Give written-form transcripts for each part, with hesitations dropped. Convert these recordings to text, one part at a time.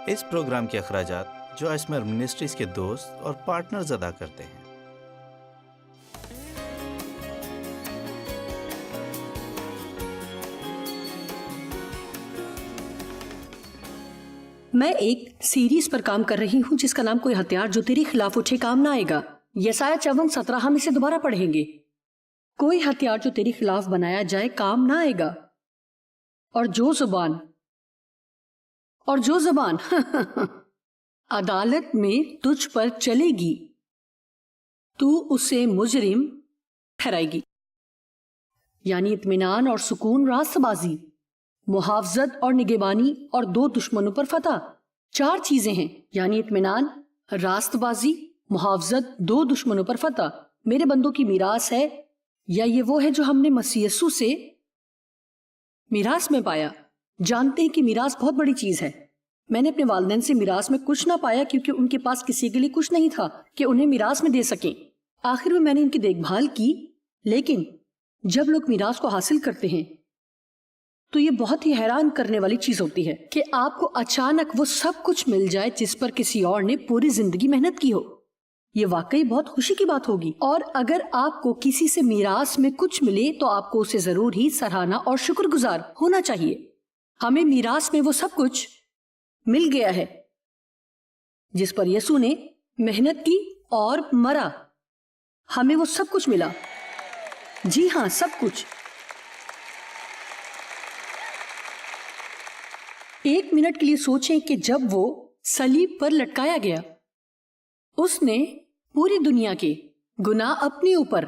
اس programme کے اخراجات جو اسمر منسٹریز کے دوست اور پارٹنرز ادا کرتے ہیں۔ میں ایک سیریز پر کام کر رہی ہوں جس کا نام کوئی ہتھیار جو تیرے خلاف اٹھے کام نہ آئے گا۔ یسایہ 54:17 ہم اسے دوبارہ پڑھیں گے۔ کوئی ہتھیار جو تیرے خلاف بنایا جائے کام نہ آئے گا، اور جو زبان عدالت میں تجھ پر چلے گی تو اسے مجرم ٹھہرائے گی۔ یعنی اطمینان اور سکون، راست بازی، محافظت اور نگہبانی، اور 2 دشمنوں پر فتح۔ 4 چیزیں ہیں، یعنی اطمینان، راست بازی، محافظت، 2 دشمنوں پر فتح۔ میرے بندوں کی میراث ہے، یا یہ وہ ہے جو ہم نے مسیح یسوع سے میراث میں پایا۔ جانتے ہیں کہ میراث بہت بڑی چیز ہے۔ میں نے اپنے والدین سے میراث میں کچھ نہ پایا کیونکہ ان کے پاس کسی کے لیے کچھ نہیں تھا کہ انہیں میراث میں دے سکیں۔ آخر میں نے ان کی دیکھ بھال کی، لیکن جب لوگ میراث کو حاصل کرتے ہیں تو یہ بہت ہی حیران کرنے والی چیز ہوتی ہے کہ آپ کو اچانک وہ سب کچھ مل جائے جس پر کسی اور نے پوری زندگی محنت کی ہو۔ یہ واقعی بہت خوشی کی بات ہوگی، اور اگر آپ کو کسی سے میراث میں کچھ ملے تو آپ کو اسے ضرور ہی سراہنا اور شکر گزار ہونا چاہیے۔ ہمیں میراث میں وہ سب کچھ مل گیا ہے جس پر یسوع نے محنت کی اور مرا۔ ہمیں وہ سب کچھ ملا، جی ہاں، سب کچھ۔ 1 منٹ کے لیے سوچیں کہ جب وہ صلیب پر لٹکایا گیا، اس نے پوری دنیا کے گناہ اپنے اوپر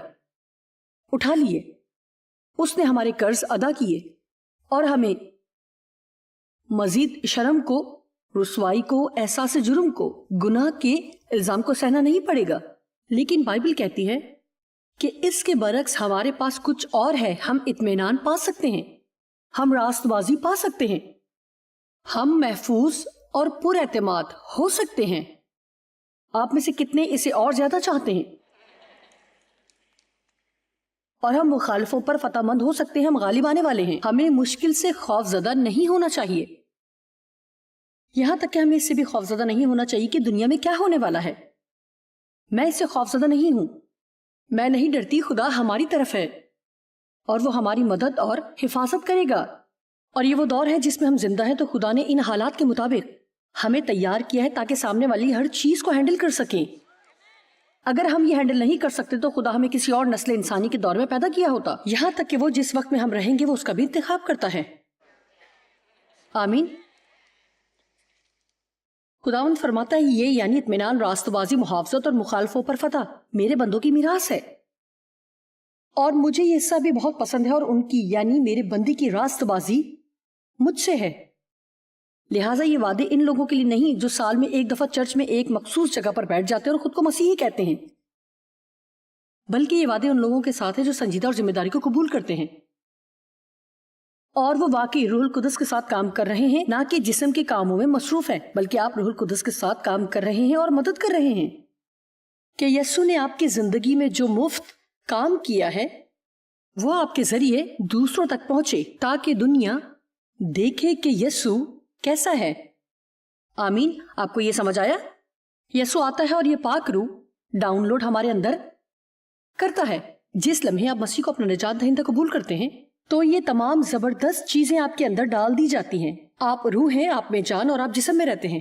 اٹھا لیے، اس نے ہمارے قرض ادا کیے، اور ہمیں مزید شرم کو، رسوائی کو، احساس جرم کو، گناہ کے الزام کو سہنا نہیں پڑے گا۔ لیکن بائبل کہتی ہے کہ اس کے برعکس ہمارے پاس کچھ اور ہے۔ ہم اطمینان پا سکتے ہیں، ہم راست بازی پا سکتے ہیں، ہم محفوظ اور پر اعتماد ہو سکتے ہیں۔ آپ میں سے کتنے اسے اور زیادہ چاہتے ہیں؟ اور ہم مخالفوں پر فتح مند ہو سکتے ہیں، ہم غالب آنے والے ہیں۔ ہمیں مشکل سے خوف زدہ نہیں ہونا چاہیے، یہاں تک کہ ہمیں اس سے بھی خوف زدہ نہیں ہونا چاہیے کہ دنیا میں کیا ہونے والا ہے۔ میں اس سے خوف زدہ نہیں ہوں، میں نہیں ڈرتی، خدا ہماری طرف ہے اور وہ ہماری مدد اور حفاظت کرے گا۔ اور یہ وہ دور ہے جس میں ہم زندہ ہیں، تو خدا نے ان حالات کے مطابق ہمیں تیار کیا ہے تاکہ سامنے والی ہر چیز کو ہینڈل کر سکیں۔ اگر ہم یہ ہینڈل نہیں کر سکتے تو خدا ہمیں کسی اور نسل انسانی کے دور میں پیدا کیا ہوتا، یہاں تک کہ وہ جس وقت میں ہم رہیں گے وہ اس کا بھی انتخاب کرتا ہے۔ آمین۔ خداوند فرماتا ہے یہ، یعنی اطمینان، راست بازی، محافظت اور مخالفوں پر فتح میرے بندوں کی میراث ہے۔ اور مجھے یہ حصہ بھی بہت پسند ہے، اور ان کی، یعنی میرے بندی کی راست بازی مجھ سے ہے۔ لہٰذا یہ وعدے ان لوگوں کے لیے نہیں جو سال میں ایک دفعہ چرچ میں ایک مخصوص جگہ پر بیٹھ جاتے ہیں اور خود کو مسیحی کہتے ہیں، بلکہ یہ وعدے ان لوگوں کے ساتھ ہیں جو سنجیدہ اور ذمہ داری کو قبول کرتے ہیں، اور وہ واقعی روح القدس کے ساتھ کام کر رہے ہیں، نہ کہ جسم کے کاموں میں مصروف ہیں، بلکہ آپ روح القدس کے ساتھ کام کر رہے ہیں اور مدد کر رہے ہیں کہ یسوع نے آپ کی زندگی میں جو مفت کام کیا ہے وہ آپ کے ذریعے دوسروں تک پہنچے، تاکہ دنیا دیکھے کہ یسوع کیسا ہے۔ آمین۔ آپ کو یہ سمجھ آیا؟ یسوع آتا ہے اور یہ پاک روح ڈاؤن لوڈ ہمارے اندر کرتا ہے۔ جس لمحے آپ مسیح کو اپنا نجات دہندہ قبول کرتے ہیں تو یہ تمام زبردست چیزیں آپ کے اندر ڈال دی جاتی ہیں۔ آپ روح ہیں، آپ میں جان، اور آپ جسم میں رہتے ہیں۔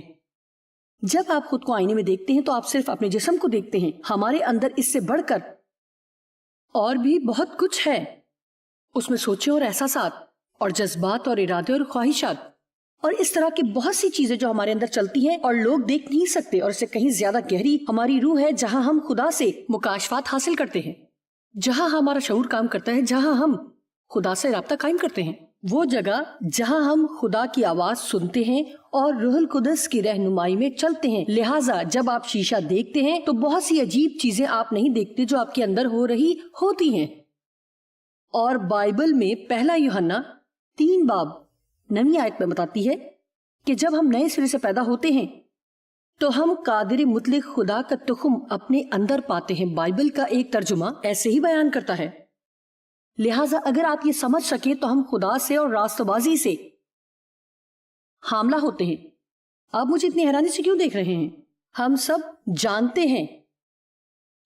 جب آپ خود کو آئینے میں دیکھتے ہیں تو آپ صرف اپنے جسم کو دیکھتے ہیں۔ ہمارے اندر اس سے بڑھ کر اور بھی بہت کچھ ہے، اس میں سوچیں اور احساسات اور جذبات اور ارادے اور خواہشات اور اس طرح کی بہت سی چیزیں جو ہمارے اندر چلتی ہیں اور لوگ دیکھ نہیں سکتے، اور اس سے کہیں زیادہ گہری ہماری روح ہے جہاں ہم خدا سے مکاشفات حاصل کرتے ہیں، جہاں ہمارا شعور کام کرتا ہے، جہاں ہم خدا سے رابطہ قائم کرتے ہیں، وہ جگہ جہاں ہم خدا کی آواز سنتے ہیں اور روح القدس کی رہنمائی میں چلتے ہیں۔ لہٰذا جب آپ شیشہ دیکھتے ہیں تو بہت سی عجیب چیزیں آپ نہیں دیکھتے جو آپ کے اندر ہو رہی ہوتی ہیں۔ اور بائبل میں 1 یوحنا 3:9 آیت میں بتاتی ہے کہ جب ہم نئے سرے سے پیدا ہوتے ہیں تو ہم قادر مطلق خدا کا تخم اپنے اندر پاتے ہیں۔ بائبل کا ایک ترجمہ ایسے ہی بیان کرتا ہے۔ لہٰذا اگر آپ یہ سمجھ سکیں تو ہم خدا سے اور راست بازی سے حاملہ ہوتے ہیں، آپ مجھے اتنی حیرانی سے کیوں دیکھ رہے ہیں؟ ہم سب جانتے ہیں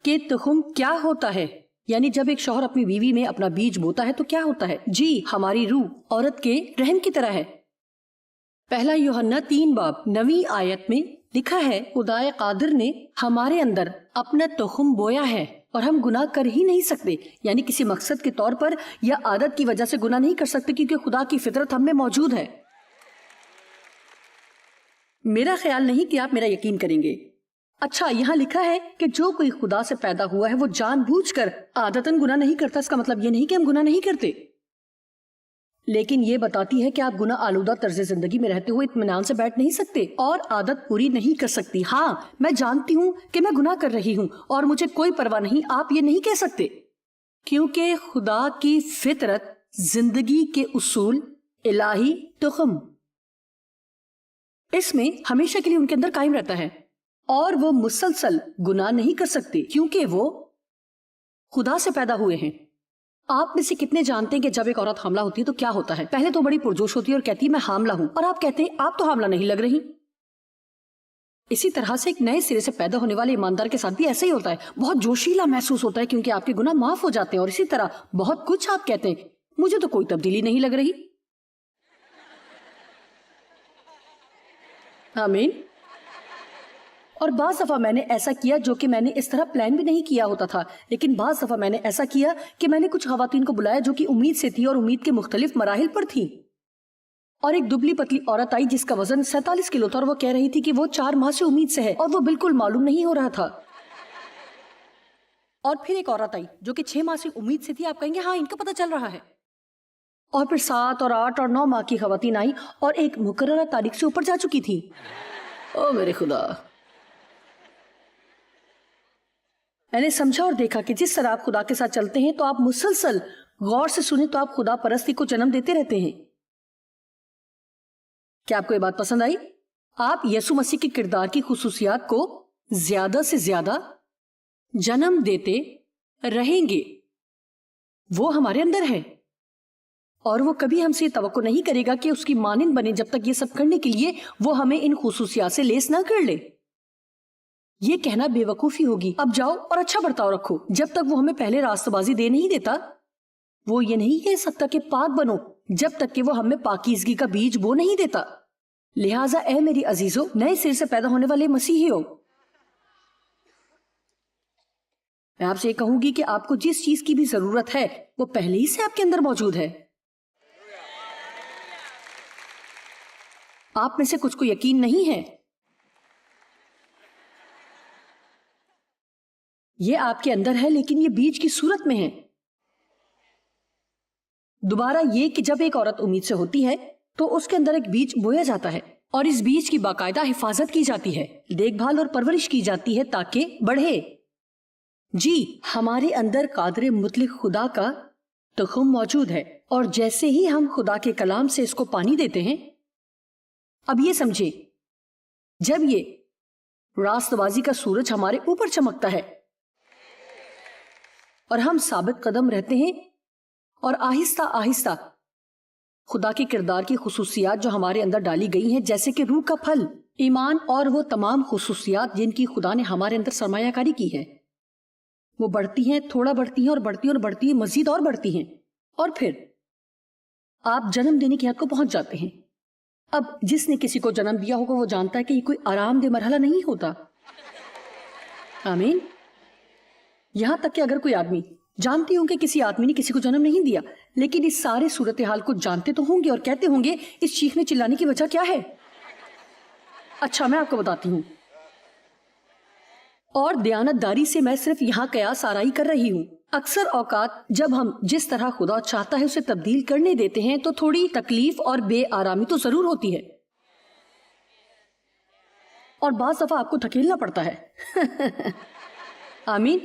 کہ تخم کیا ہوتا ہے، یعنی جب ایک شوہر اپنی بیوی میں اپنا بیج بوتا ہے تو کیا ہوتا ہے؟ جی، ہماری روح عورت کے رحم کی طرح ہے۔ پہلا یوحنا 3:9 آیت میں لکھا ہے، خدائے قادر نے ہمارے اندر اپنا تخم بویا ہے اور ہم گناہ کر ہی نہیں سکتے، یعنی کسی مقصد کے طور پر یا عادت کی وجہ سے گناہ نہیں کر سکتے، کیونکہ خدا کی فطرت ہم میں موجود ہے۔ میرا خیال نہیں کہ آپ میرا یقین کریں گے۔ اچھا، یہاں لکھا ہے کہ جو کوئی خدا سے پیدا ہوا ہے وہ جان بوجھ کر عادتاً گناہ نہیں کرتا۔ اس کا مطلب یہ نہیں کہ ہم گناہ نہیں کرتے، لیکن یہ بتاتی ہے کہ آپ گناہ آلودہ طرز زندگی میں رہتے ہوئے اطمینان سے بیٹھ نہیں سکتے اور عادت پوری نہیں کر سکتی۔ ہاں، میں جانتی ہوں کہ میں گناہ کر رہی ہوں اور مجھے کوئی پرواہ نہیں، آپ یہ نہیں کہہ سکتے، کیونکہ خدا کی فطرت، زندگی کے اصول، الہی تخم اس میں ہمیشہ کے لیے ان کے اندر قائم رہتا ہے، اور وہ مسلسل گناہ نہیں کر سکتے کیونکہ وہ خدا سے پیدا ہوئے ہیں۔ آپ میں سے کتنے جانتے ہیں کہ جب ایک عورت حاملہ ہوتی ہے تو کیا ہوتا ہے؟ پہلے تو بڑی پرجوش ہوتی ہے اور کہتی ہے میں حاملہ ہوں، اور آپ کہتے ہیں آپ تو حاملہ نہیں لگ رہی۔ اسی طرح سے ایک نئے سرے سے پیدا ہونے والے ایماندار کے ساتھ بھی ایسا ہی ہوتا ہے، بہت جوشیلا محسوس ہوتا ہے کیونکہ آپ کے گناہ معاف ہو جاتے ہیں، اور اسی طرح بہت کچھ آپ کہتے ہیں مجھے تو کوئی تبدیلی نہیں لگ رہی۔ آمین۔ اور بعض دفعہ میں نے ایسا کیا جو کہ میں نے اس طرح پلان بھی نہیں کیا ہوتا تھا، لیکن بعض دفعہ میں نے ایسا کیا کہ میں نے کچھ خواتین کو بلایا جو کہ امید سے تھی اور امید کے مختلف مراحل پر تھی، اور ایک دبلی پتلی عورت آئی جس کا وزن 47 کلو تھا، اور وہ کہہ رہی تھی کہ وہ 4 ماہ سے امید سے ہے اور وہ بالکل معلوم نہیں ہو رہا تھا۔ اور پھر ایک عورت آئی جو کہ 6 ماہ سے امید سے تھی، آپ کہیں گے ہاں ان کا پتہ چل رہا ہے۔ اور پھر 7 اور 8 اور 9 ماہ کی خواتین آئی اور ایک مقررہ تاریخ سے اوپر جا چکی تھی۔ او میرے خدا، میں نے سمجھا اور دیکھا کہ جس طرح آپ خدا کے ساتھ چلتے ہیں تو آپ مسلسل غور سے سنیں تو آپ خدا پرستی کو جنم دیتے رہتے ہیں۔ کیا آپ کو یہ بات پسند آئی؟ آپ یسوع مسیح کے کردار کی خصوصیات کو زیادہ سے زیادہ جنم دیتے رہیں گے۔ وہ ہمارے اندر ہے اور وہ کبھی ہم سے یہ توقع نہیں کرے گا کہ اس کی مانند بنے جب تک یہ سب کرنے کے لیے وہ ہمیں ان خصوصیات سے لیس نہ کر لے۔ یہ کہنا بے وقوفی ہوگی اب جاؤ اور اچھا برتاؤ رکھو، جب تک وہ ہمیں پہلے راستہ بازی دے نہیں دیتا۔ وہ یہ نہیں کہہ سکتا کہ پاک بنو جب تک کہ وہ ہمیں پاکیزگی کا بیج بو نہیں دیتا۔ لہٰذا اے میری عزیزو، نئے سر سے پیدا ہونے والے مسیحیوں، میں آپ سے یہ کہوں گی کہ آپ کو جس چیز کی بھی ضرورت ہے وہ پہلے ہی سے آپ کے اندر موجود ہے۔ آپ میں سے کچھ کو یقین نہیں ہے، یہ آپ کے اندر ہے لیکن یہ بیج کی صورت میں ہے۔ دوبارہ یہ کہ جب ایک عورت امید سے ہوتی ہے تو اس کے اندر ایک بیج بویا جاتا ہے اور اس بیج کی باقاعدہ حفاظت کی جاتی ہے، دیکھ بھال اور پرورش کی جاتی ہے تاکہ بڑھے۔ جی، ہمارے اندر قادر مطلق خدا کا تخم موجود ہے، اور جیسے ہی ہم خدا کے کلام سے اس کو پانی دیتے ہیں، اب یہ سمجھے، جب یہ راست بازی کا سورج ہمارے اوپر چمکتا ہے اور ہم ثابت قدم رہتے ہیں اور آہستہ آہستہ خدا کے کردار کی خصوصیات جو ہمارے اندر ڈالی گئی ہیں، جیسے کہ روح کا پھل، ایمان اور وہ تمام خصوصیات جن کی خدا نے ہمارے اندر سرمایہ کاری کی ہے، وہ بڑھتی ہیں، تھوڑا بڑھتی ہیں اور بڑھتی ہیں اور بڑھتی ہیں، مزید اور بڑھتی ہیں، اور پھر آپ جنم دینے کی حد کو پہنچ جاتے ہیں۔ اب جس نے کسی کو جنم دیا ہوگا وہ جانتا ہے کہ یہ کوئی آرام دہ مرحلہ نہیں ہوتا۔ آمین۔ یہاں تک کہ اگر کوئی آدمی، جانتی ہوں کہ کسی آدمی نے کسی کو جنم نہیں دیا، لیکن اس سارے صورتحال کو جانتے تو ہوں گے اور کہتے ہوں گے اس چیخنے چلانے کی وجہ کیا ہے؟ اچھا، میں آپ کو بتاتی ہوں، اور دیانت داری سے میں صرف یہاں قیاس آرائی کر رہی ہوں۔ اکثر اوقات جب ہم جس طرح خدا چاہتا ہے اسے تبدیل کرنے دیتے ہیں تو تھوڑی تکلیف اور بے آرامی تو ضرور ہوتی ہے، اور بعض دفعہ آپ کو دھکیلنا پڑتا ہے۔ آمین۔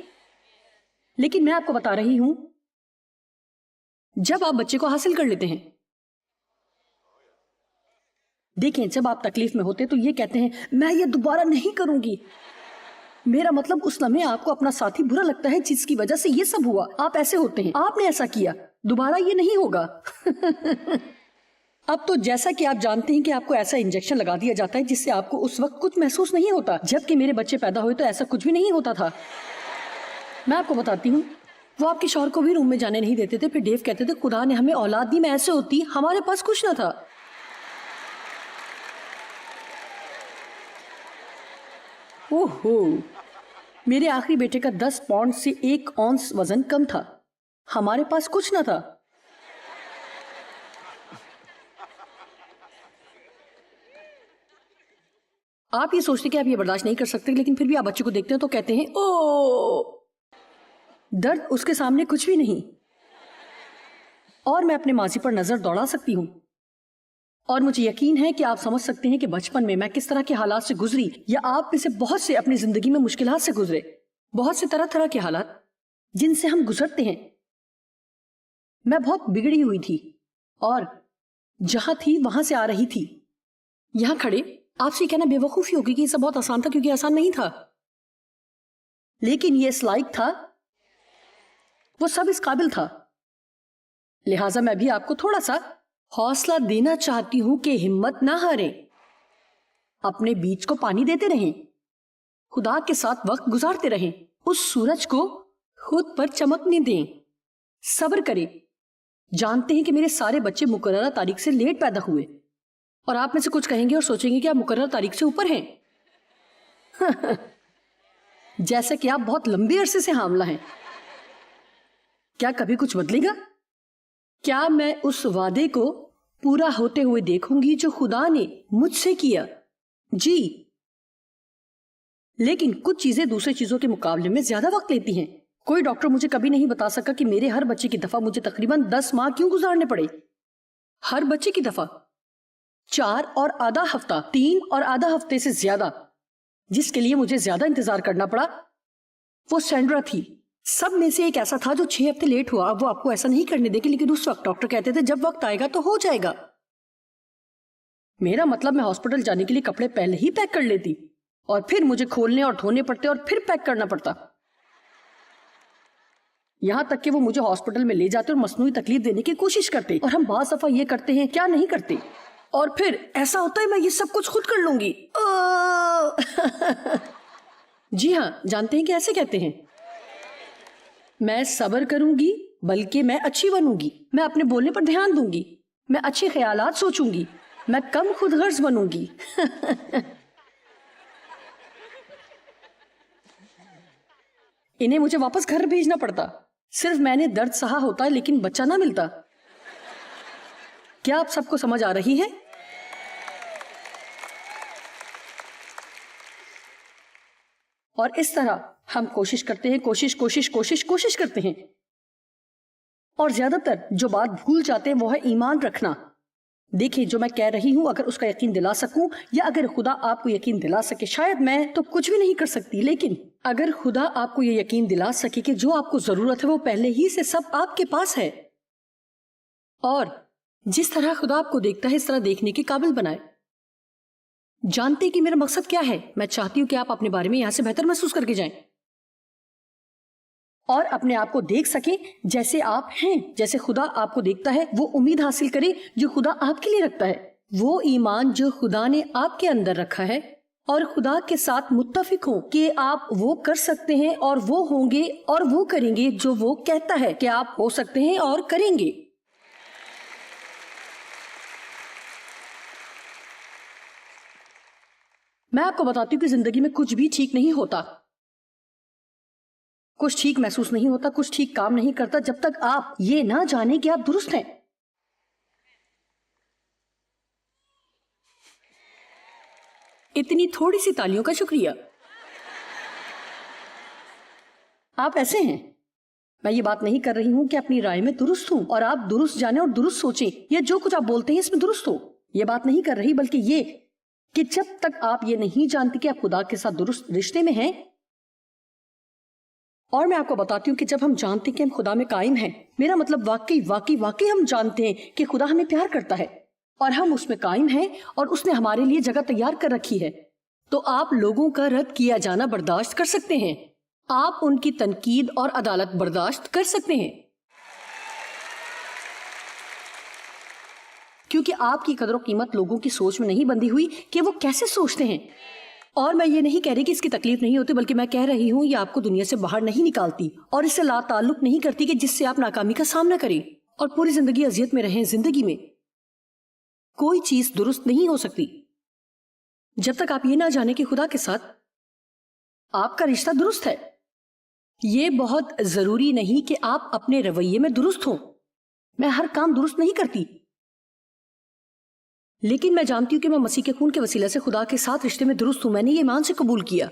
لیکن میں آپ کو بتا رہی ہوں، جب آپ بچے کو حاصل کر لیتے ہیں، دیکھیں جب آپ تکلیف میں ہوتے تو یہ کہتے ہیں میں یہ دوبارہ نہیں کروں گی۔ میرا مطلب اس لمحے آپ کو اپنا ساتھی برا لگتا ہے جس کی وجہ سے یہ سب ہوا، آپ ایسے ہوتے ہیں، آپ نے ایسا کیا، دوبارہ یہ نہیں ہوگا۔ اب تو جیسا کہ آپ جانتے ہیں کہ آپ کو ایسا انجیکشن لگا دیا جاتا ہے جس سے آپ کو اس وقت کچھ محسوس نہیں ہوتا، جبکہ میرے بچے پیدا ہوئے تو ایسا کچھ بھی نہیں ہوتا تھا. میں آپ کو بتاتی ہوں، وہ آپ کے شوہر کو بھی روم میں جانے نہیں دیتے تھے. پھر ڈیو کہتے تھے خدا نے ہمیں اولاد دی، میں ایسے ہوتی، ہمارے پاس کچھ نہ تھا. اوہو، میرے آخری بیٹے کا 10 پاؤنڈ سے 1 اونس وزن کم تھا. ہمارے پاس کچھ نہ تھا. آپ یہ سوچتے کہ آپ یہ برداشت نہیں کر سکتے، لیکن پھر بھی آپ بچے کو دیکھتے ہیں تو کہتے ہیں او، درد اس کے سامنے کچھ بھی نہیں. اور میں اپنے ماضی پر نظر دوڑا سکتی ہوں اور مجھے یقین ہے کہ آپ سمجھ سکتے ہیں کہ بچپن میں میں کس طرح کے حالات سے گزری، یا آپ میں سے بہت سے اپنی زندگی میں مشکلات سے گزرے. بہت سے طرح طرح کے حالات جن سے ہم گزرتے ہیں. میں بہت بگڑی ہوئی تھی اور جہاں تھی وہاں سے آ رہی تھی. یہاں کھڑے آپ سے کہنا بے وقوفی ہوگی کہ یہ سب بہت آسان تھا، کیونکہ آسان نہیں تھا. لیکن یہ اس لائق تھا، وہ سب اس قابل تھا. لہٰذا میں بھی آپ کو تھوڑا سا حوصلہ دینا چاہتی ہوں کہ ہمت نہ ہاریں، اپنے بیج کو پانی دیتے رہیں، خدا کے ساتھ وقت گزارتے رہیں، اس سورج کو خود پر چمکنے دیں، صبر کریں. جانتے ہیں کہ میرے سارے بچے مقررہ تاریخ سے لیٹ پیدا ہوئے، اور آپ میں سے کچھ کہیں گے اور سوچیں گے کہ آپ مقررہ تاریخ سے اوپر ہیں. جیسے کہ آپ بہت لمبے عرصے سے حاملہ ہیں. کیا کبھی کچھ بدلے گا؟ کیا میں اس وعدے کو پورا ہوتے ہوئے دیکھوں گی جو خدا نے مجھ سے کیا؟ جی. لیکن کچھ چیزیں دوسرے چیزوں کے مقابلے میں زیادہ وقت لیتی ہیں. کوئی ڈاکٹر مجھے کبھی نہیں بتا سکا کہ میرے ہر بچے کی دفعہ مجھے تقریباً 10 ماہ کیوں گزارنے پڑے. ہر بچے کی دفعہ 4 اور آدھا ہفتہ، 3 اور آدھا ہفتے سے زیادہ. جس کے لیے مجھے زیادہ انتظار کرنا پڑا وہ سینڈرا تھی. سب میں سے ایک ایسا تھا جو 6 ہفتے لیٹ ہوا. اب وہ آپ کو ایسا نہیں کرنے دے گی، لیکن اس وقت ڈاکٹر کہتے تھے جب وقت آئے گا تو ہو جائے گا. میرا مطلب میں ہاسپٹل جانے کے لیے کپڑے پہلے ہی پیک کر لیتی، اور پھر مجھے کھولنے اور دھونے پڑتے اور پھر پیک کرنا پڑتا. یہاں تک کہ وہ مجھے ہاسپٹل میں لے جاتے اور مصنوعی تکلیف دینے کی کوشش کرتے. اور ہم بعض دفعہ یہ کرتے ہیں، کیا نہیں کرتے، اور پھر ایسا ہوتا ہے میں یہ سب کچھ خود کر لوں گی. جی ہاں، جانتے ہیں کہ ایسے کہتے ہیں میں صبر کروں گی بلکہ میں اچھی بنوں گی. میں اپنے بولنے پر دھیان دوں گی، میں اچھے خیالات سوچوں گی، میں کم خود غرض بنوں گی. انہیں مجھے واپس گھر بھیجنا پڑتا، صرف میں نے درد سہا ہوتا لیکن بچہ نہ ملتا. کیا آپ سب کو سمجھ آ رہی ہے؟ اور اس طرح ہم کوشش کرتے ہیں، کوشش کرتے ہیں، اور زیادہ تر جو بات بھول جاتے ہیں وہ ہے ایمان رکھنا. دیکھیں جو میں کہہ رہی ہوں، اگر اس کا یقین دلا سکوں، یا اگر خدا آپ کو یقین دلا سکے، شاید میں تو کچھ بھی نہیں کر سکتی، لیکن اگر خدا آپ کو یہ یقین دلا سکے کہ جو آپ کو ضرورت ہے وہ پہلے ہی سے سب آپ کے پاس ہے، اور جس طرح خدا آپ کو دیکھتا ہے اس طرح دیکھنے کے قابل بنائے. جانتے کہ میرا مقصد کیا ہے؟ میں چاہتی ہوں کہ آپ اپنے بارے میں یہاں سے بہتر محسوس کر کے جائیں اور اپنے آپ کو دیکھ سکیں جیسے آپ ہیں، جیسے خدا آپ کو دیکھتا ہے. وہ امید حاصل کریں جو خدا آپ کے لیے رکھتا ہے، وہ ایمان جو خدا نے آپ کے اندر رکھا ہے، اور خدا کے ساتھ متفق ہوں کہ آپ وہ کر سکتے ہیں اور وہ ہوں گے اور وہ کریں گے جو وہ کہتا ہے کہ آپ ہو سکتے ہیں اور کریں گے. میں آپ کو بتاتی ہوں کہ زندگی میں کچھ بھی ٹھیک نہیں ہوتا، کچھ ٹھیک محسوس نہیں ہوتا، کچھ ٹھیک کام نہیں کرتا جب تک آپ یہ نہ جانیں کہ آپ درست ہیں. اتنی تھوڑی سی تالیوں کا شکریہ. آپ ایسے ہیں. میں یہ بات نہیں کر رہی ہوں کہ اپنی رائے میں درست ہوں اور آپ درست جانیں اور درست سوچیں، یا جو کچھ آپ بولتے ہیں اس میں درست ہو. یہ بات نہیں کر رہی، بلکہ یہ کہ جب تک آپ یہ نہیں جانتے کہ آپ خدا کے ساتھ درست رشتے میں ہیں. اور میں آپ کو بتاتی ہوں کہ جب ہم جانتے ہیں کہ ہم خدا میں قائم ہیں، میرا مطلب واقعی ہم جانتے ہیں کہ خدا ہمیں پیار کرتا ہے اور ہم اس میں قائم ہیں اور اس نے ہمارے لیے جگہ تیار کر رکھی ہے، تو آپ لوگوں کا رد کیا جانا برداشت کر سکتے ہیں. آپ ان کی تنقید اور عدالت برداشت کر سکتے ہیں، کیونکہ آپ کی قدر و قیمت لوگوں کی سوچ میں نہیں بندھی ہوئی کہ وہ کیسے سوچتے ہیں. اور میں یہ نہیں کہہ رہی کہ اس کی تکلیف نہیں ہوتی، بلکہ میں کہہ رہی ہوں یہ آپ کو دنیا سے باہر نہیں نکالتی اور اس سے لا تعلق نہیں کرتی کہ جس سے آپ ناکامی کا سامنا کریں اور پوری زندگی اذیت میں رہیں. زندگی میں کوئی چیز درست نہیں ہو سکتی جب تک آپ یہ نہ جانیں کہ خدا کے ساتھ آپ کا رشتہ درست ہے. یہ بہت ضروری نہیں کہ آپ اپنے رویے میں درست ہوں. میں ہر کام درست نہیں کرتی، لیکن میں جانتی ہوں کہ میں مسیح کے خون کے وسیلہ سے خدا کے ساتھ رشتے میں درست ہوں. میں نے یہ ایمان سے قبول کیا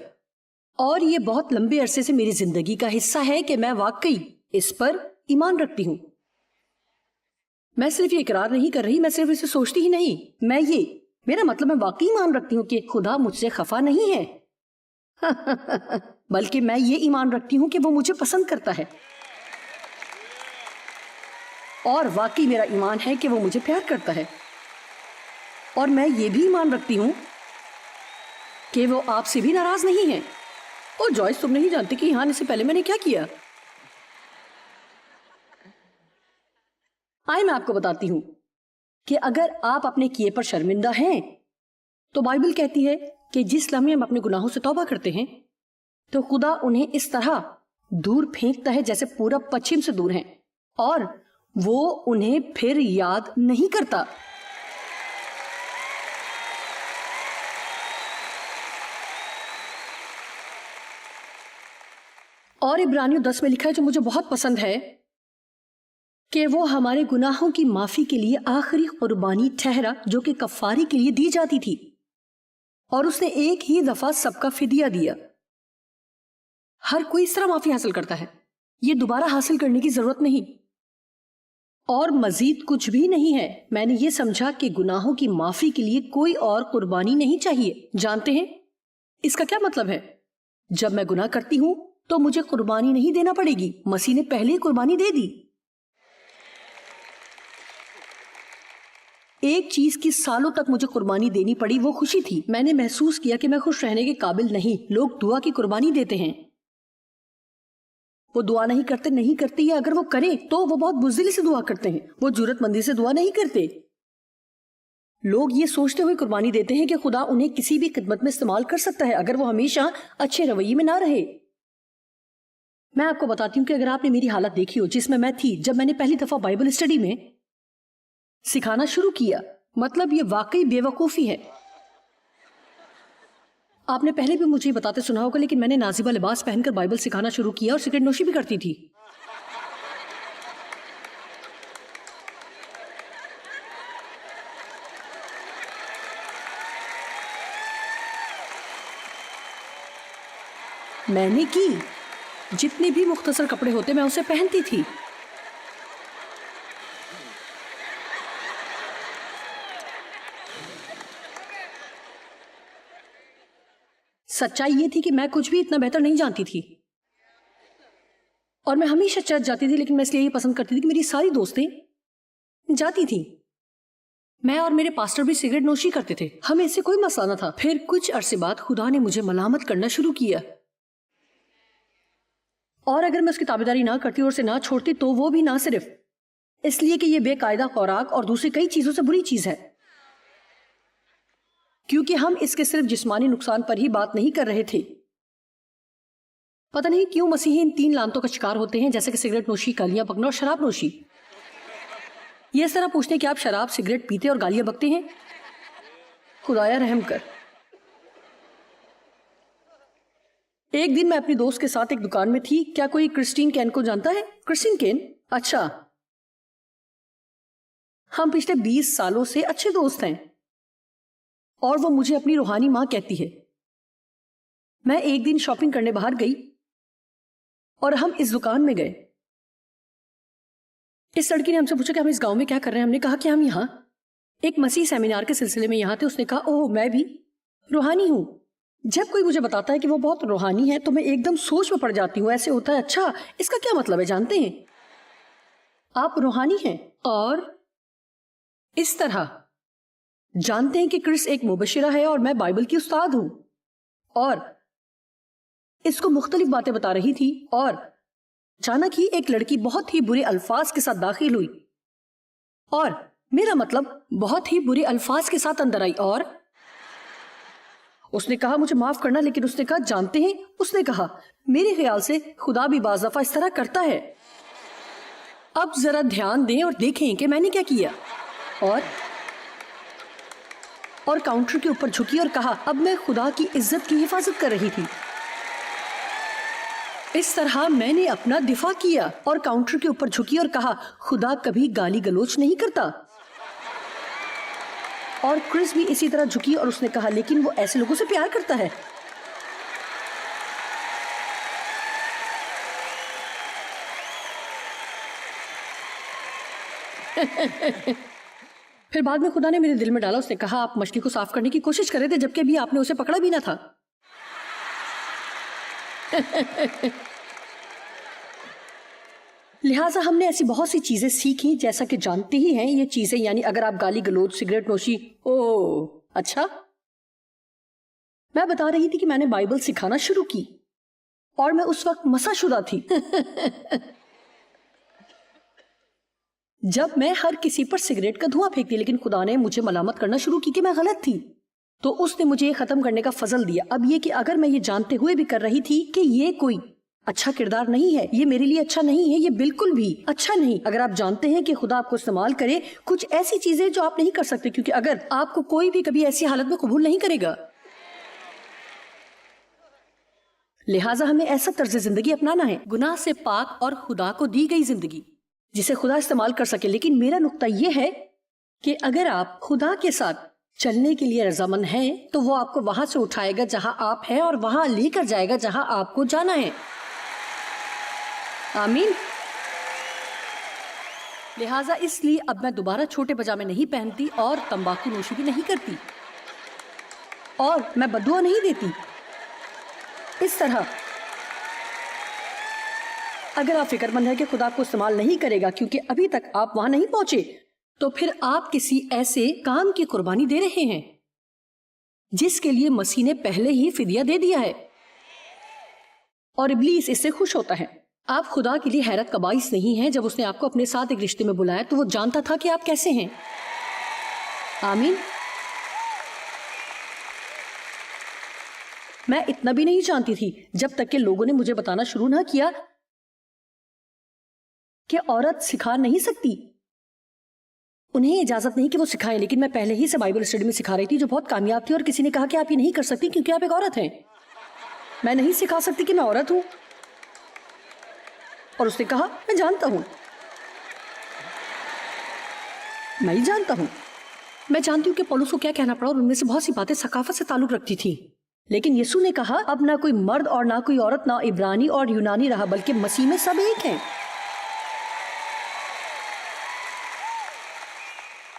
اور یہ بہت لمبے عرصے سے میری زندگی کا حصہ ہے کہ میں واقعی اس پر ایمان رکھتی ہوں. میں صرف یہ اقرار نہیں کر رہی، میں صرف اسے سوچتی ہی نہیں. میرا مطلب میں واقعی ایمان رکھتی ہوں کہ خدا مجھ سے خفا نہیں ہے بلکہ میں یہ ایمان رکھتی ہوں کہ وہ مجھے پسند کرتا ہے. اور واقعی میرا ایمان ہے کہ وہ مجھے پیار کرتا ہے. اور میں یہ بھی ایمان رکھتی ہوں کہ وہ آپ سے بھی ناراض نہیں ہے. اور جوائس، تم نہیں جانتی کہ یہاں آنے سے پہلے میں نے کیا کیا. میں آپ کو بتاتی ہوں کہ اگر آپ اپنے کیے پر شرمندہ ہیں تو بائبل کہتی ہے کہ جس لمحے ہم اپنے گناہوں سے توبہ کرتے ہیں تو خدا انہیں اس طرح دور پھینکتا ہے جیسے پورب پچھم سے دور ہیں، اور وہ انہیں پھر یاد نہیں کرتا. اور عبرانیوں 10 میں لکھا ہے جو مجھے بہت پسند ہے کہ وہ ہمارے گناہوں کی معافی کے لیے آخری قربانی ٹھہرا جو کہ کفاری کے لیے دی جاتی تھی، اور اس نے ایک ہی دفعہ سب کا فدیہ دیا. ہر کوئی اس طرح معافی حاصل کرتا ہے، یہ دوبارہ حاصل کرنے کی ضرورت نہیں اور مزید کچھ بھی نہیں ہے. میں نے یہ سمجھا کہ گناہوں کی معافی کے لیے کوئی اور قربانی نہیں چاہیے. جانتے ہیں اس کا کیا مطلب ہے؟ جب میں گناہ کرتی ہوں تو مجھے قربانی نہیں دینا پڑے گی. مسیح نے پہلے ہی قربانی دے دی. ایک چیز کی سالوں تک مجھے قربانی دینی پڑی، وہ خوشی تھی. میں نے محسوس کیا کہ میں خوش رہنے کے قابل نہیں. لوگ دعا کی قربانی دیتے ہیں، وہ دعا نہیں کرتے یا اگر وہ کریں تو وہ بہت بزدلی سے دعا کرتے ہیں. وہ جرات مندی سے دعا نہیں کرتے. لوگ یہ سوچتے ہوئے قربانی دیتے ہیں کہ خدا انہیں کسی بھی خدمت میں استعمال کر سکتا ہے اگر وہ ہمیشہ اچھے رویے میں نہ رہے. میں آپ کو بتاتی ہوں کہ اگر آپ نے میری حالت دیکھی ہو جس میں تھی جب میں نے پہلی دفعہ بائبل اسٹڈی میں سکھانا شروع کیا، مطلب یہ واقعی بے وقوفی ہے. آپ نے پہلے بھی مجھے بتاتے سنا ہوگا، لیکن میں نے نازیبہ لباس پہن کر بائبل سکھانا شروع کیا اور سگریٹ نوشی بھی کرتی تھی. میں نے کی جتنے بھی مختصر کپڑے ہوتے میں اسے پہنتی تھی. سچائی یہ تھی کہ میں کچھ بھی اتنا بہتر نہیں جانتی تھی اور میں ہمیشہ چرچ جاتی تھی، لیکن میں اس لیے یہ پسند کرتی تھی کہ میری ساری دوستیں جاتی تھیں. میں اور میرے پاسٹر بھی سگریٹ نوشی کرتے تھے، ہمیں اس سے کوئی مسئلہ نہ تھا. پھر کچھ عرصے بعد خدا نے مجھے ملامت کرنا شروع کیا، اور اگر میں اس کی تابعداری نہ کرتی اور اسے نہ چھوڑتی تو وہ بھی نہ صرف اس لیے کہ یہ بے قاعدہ خوراک اور دوسری کئی چیزوں سے بری چیز ہے، کیونکہ ہم اس کے صرف جسمانی نقصان پر ہی بات نہیں کر رہے تھے. پتہ نہیں کیوں مسیحی ان 3 لعنتوں کا شکار ہوتے ہیں، جیسے کہ سگریٹ نوشی، گالیاں بکنا اور شراب نوشی. یہ اس طرح پوچھتے ہیں کہ آپ شراب سگریٹ پیتے اور گالیاں بکتے ہیں؟ خدایا رحم کر. ایک دن میں اپنی دوست کے ساتھ ایک دکان میں تھی. کیا کوئی کرسٹین کین کو جانتا ہے؟ Christine can? اچھا، ہم پچھلے 20 سالوں سے اچھے دوست ہیں اور وہ مجھے اپنی روحانی ماں کہتی ہے. میں ایک دن شاپنگ کرنے باہر گئی اور ہم اس دکان میں گئے. اس لڑکی نے ہم سے پوچھا کہ ہم اس گاؤں میں کیا کر رہے ہیں. ہم نے کہا کہ ہم یہاں ایک مسیح سیمینار کے سلسلے میں یہاں تھے. اس نے کہا اوہ میں بھی روحانی ہوں. جب کوئی مجھے بتاتا ہے کہ وہ بہت روحانی ہے تو میں ایک دم سوچ میں پڑ جاتی ہوں. ایسے ہوتا ہے اچھا اس کا کیا مطلب ہے؟ جانتے ہیں آپ روحانی ہیں. اور اس طرح جانتے ہیں کہ کرس ایک مبشرہ ہے اور میں بائبل کی استاد ہوں، اور اس کو مختلف باتیں بتا رہی تھی. اور اچانک ہی ایک لڑکی بہت ہی برے الفاظ کے ساتھ داخل ہوئی اور میرا مطلب بہت ہی برے الفاظ کے ساتھ اندر آئی اور اس نے کہا مجھے معاف کرنا، لیکن اس نے کہا جانتے ہیں، اس نے کہا میرے خیال سے خدا بھی بعض دفعہ اس طرح کرتا ہے۔ اب ذرا دھیان دیں اور دیکھیں کہ میں نے کیا کیا، اور کاؤنٹر کے اوپر جھکی اور کہا اب میں خدا کی عزت کی حفاظت کر رہی تھی۔ اس طرح میں نے اپنا دفاع کیا اور کاؤنٹر کے اوپر جھکی اور کہا خدا کبھی گالی گلوچ نہیں کرتا۔ اور کرس بھی اسی طرح جھکی اور اس نے کہا لیکن وہ ایسے لوگوں سے پیار کرتا ہے۔ پھر بعد میں خدا نے میرے دل میں ڈالا، اس نے کہا آپ مچھلی کو صاف کرنے کی کوشش کر رہے تھے جبکہ ابھی آپ نے اسے پکڑا بھی نہ تھا۔ لہٰذا ہم نے ایسی بہت سی چیزیں سیکھی، جیسا کہ جانتے ہی ہیں یہ چیزیں، یعنی اگر آپ گالی گلوچ، سگریٹ نوشی، اچھا میں بتا رہی تھی کہ میں نے بائبل سکھانا شروع کی اور میں اس وقت مسا شدہ تھی۔ جب میں ہر کسی پر سگریٹ کا دھواں پھینکتی، لیکن خدا نے مجھے ملامت کرنا شروع کی کہ میں غلط تھی، تو اس نے مجھے یہ ختم کرنے کا فضل دیا۔ اب یہ کہ اگر میں یہ جانتے ہوئے بھی کر رہی تھی کہ یہ کوئی اچھا کردار نہیں ہے، یہ میرے لیے اچھا نہیں ہے، یہ بالکل بھی اچھا نہیں، اگر آپ جانتے ہیں کہ خدا آپ کو استعمال کرے کچھ ایسی چیزیں جو آپ نہیں کر سکتے، کیونکہ اگر آپ کو کوئی بھی کبھی ایسی حالت میں قبول نہیں کرے گا، لہٰذا ہمیں ایسا طرز زندگی اپنانا ہے، گناہ سے پاک اور خدا کو دی گئی زندگی جسے خدا استعمال کر سکے۔ لیکن میرا نقطہ یہ ہے کہ اگر آپ خدا کے ساتھ چلنے کے لیے رضامند ہیں تو وہ آپ کو وہاں سے اٹھائے گا جہاں آپ ہیں اور وہاں لے کر جائے گا جہاں آپ کو جانا ہے۔ آمین۔ لہٰذا اس لیے اب میں دوبارہ چھوٹے پجامے نہیں پہنتی اور تمباکو نوشی بھی نہیں کرتی اور میں بددعا نہیں دیتی۔ اس طرح اگر آپ فکر مند ہیں کہ خدا کو استعمال نہیں کرے گا کیونکہ ابھی تک آپ وہاں نہیں پہنچے، تو پھر آپ کسی ایسے کام کی قربانی دے رہے ہیں جس کے لیے مسیح نے پہلے ہی فدیہ دے دیا ہے، اور ابلیس اس سے خوش ہوتا ہے۔ آپ خدا کے لیے حیرت کا باعث نہیں ہیں۔ جب اس نے آپ کو اپنے ساتھ ایک رشتے میں بلایا تو وہ جانتا تھا کہ آپ کیسے ہیں۔ آمین۔ میں اتنا بھی نہیں جانتی تھی جب تک کہ لوگوں نے مجھے بتانا شروع نہ کیا کہ عورت سکھا نہیں سکتی، انہیں اجازت نہیں کہ وہ سکھائیں، لیکن میں پہلے ہی سے بائبل اسٹڈی میں سکھا رہی تھی جو بہت کامیاب تھی، اور کسی نے کہا کہ آپ یہ نہیں کر سکتی کیونکہ آپ ایک عورت ہیں۔ میں نہیں سکھا سکتی کہ میں عورت ہوں، اور اس نے کہا میں جانتا ہوں، میں ہی جانتا ہوں، میں جانتی ہوں کہ پولس کو کیا کہنا پڑا، اور ان میں سے بہت سی باتیں ثقافت سے تعلق رکھتی تھی، لیکن یسوع نے کہا اب نہ کوئی مرد اور نہ کوئی عورت، نہ عبرانی اور یونانی رہا، بلکہ مسیح میں سب ایک ہیں۔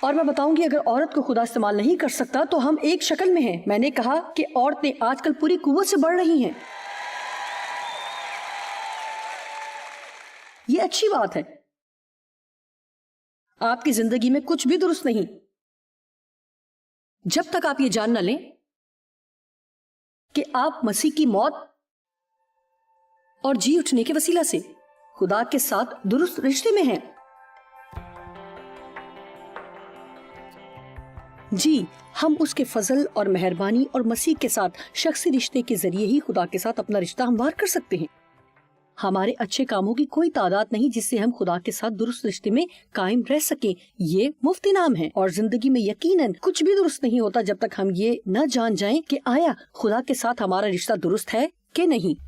اور میں بتاؤں گی اگر عورت کو خدا استعمال نہیں کر سکتا تو ہم ایک شکل میں ہیں۔ میں نے کہا کہ عورتیں آج کل پوری قوت سے بڑھ رہی ہیں، یہ اچھی بات ہے۔ آپ کی زندگی میں کچھ بھی درست نہیں جب تک آپ یہ جان نہ لیں کہ آپ مسیح کی موت اور جی اٹھنے کے وسیلہ سے خدا کے ساتھ درست رشتے میں ہیں۔ جی، ہم اس کے فضل اور مہربانی اور مسیح کے ساتھ شخصی رشتے کے ذریعے ہی خدا کے ساتھ اپنا رشتہ ہموار کر سکتے ہیں۔ ہمارے اچھے کاموں کی کوئی تعداد نہیں جس سے ہم خدا کے ساتھ درست رشتے میں قائم رہ سکیں، یہ مفت انعام ہے۔ اور زندگی میں یقیناً کچھ بھی درست نہیں ہوتا جب تک ہم یہ نہ جان جائیں کہ آیا خدا کے ساتھ ہمارا رشتہ درست ہے کہ نہیں۔